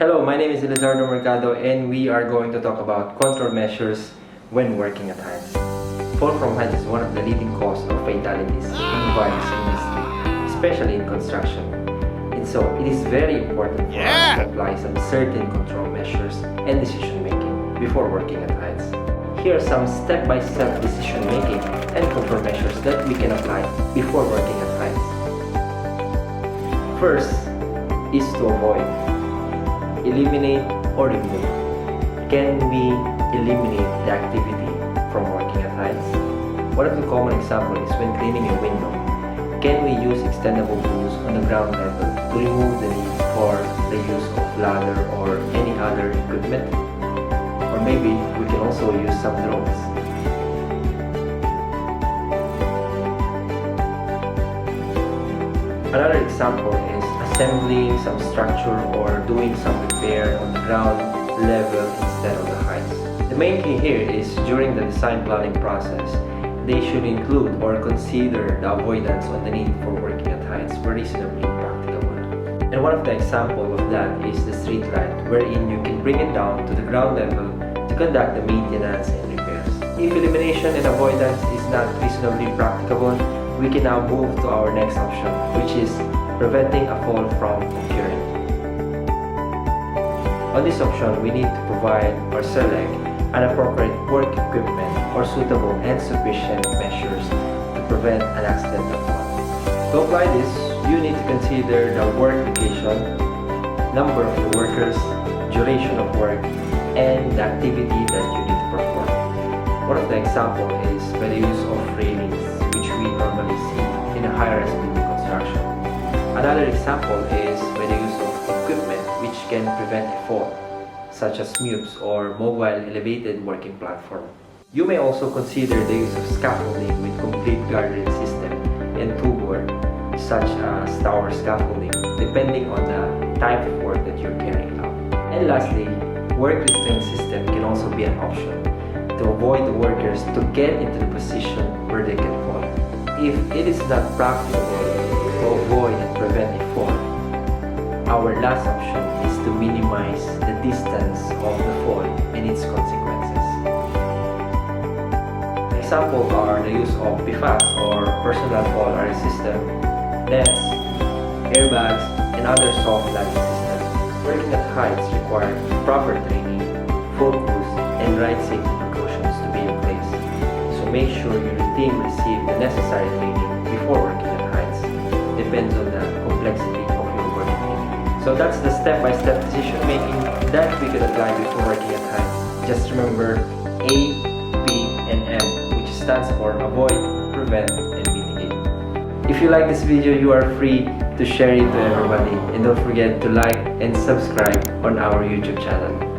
Hello, my name is Elizardo Mercado and we are going to talk about control measures when working at heights. Fall from heights is one of the leading causes of fatalities in various industries, especially in construction. And so, it is very important for us to apply some certain control measures and decision making before working at heights. Here are some step-by-step decision making and control measures that we can apply before working at heights. First is to avoid, eliminate or remove. Can we eliminate the activity from working at heights? One of the common examples is when cleaning a window. Can we use extendable tools on the ground level to remove the need for the use of ladder or any other equipment? Or maybe we can also use some drones. Another example is assembling some structure or doing some repair on the ground level instead of the heights. The main key here is during the design planning process, they should include or consider the avoidance on the need for working at heights where reasonably practicable. And one of the examples of that is the street light, wherein you can bring it down to the ground level to conduct the maintenance and repairs. If elimination and avoidance is not reasonably practicable, we can now move to our next option, which is preventing a fall from occurring. On this option, we need to provide or select an appropriate work equipment or suitable and sufficient measures to prevent an accidental fall. To apply this, you need to consider the work location, number of the workers, duration of work, and the activity that you need to perform. One of the examples is by the use of railings, which we normally see in a high-rise building construction. Another example is by the use of equipment which can prevent a fall, such as mutes or mobile elevated working platform. You may also consider the use of scaffolding with complete guardrail system and tubular, such as tower scaffolding, depending on the type of work that you're carrying out. And lastly, work restraint system can also be an option to avoid the workers to get into the position where they can fall. If it is not practicable to avoid and prevent a fall, our last option is to minimize the distance of the fall and its consequences. Examples are the use of PFAS or personal fall arrest system, nets, airbags, and other soft landing systems. Working at heights requires proper training, focus, and right safety precautions to be in place. So make sure your team receive the necessary training before working at heights. Depends on the complexity of your work team. So that's the step-by-step decision making that we can apply before working at heights. Just remember A, P, and M, which stands for avoid, prevent, and mitigate. If you like this video, you are free to share it to everybody. And don't forget to like and subscribe on our YouTube channel.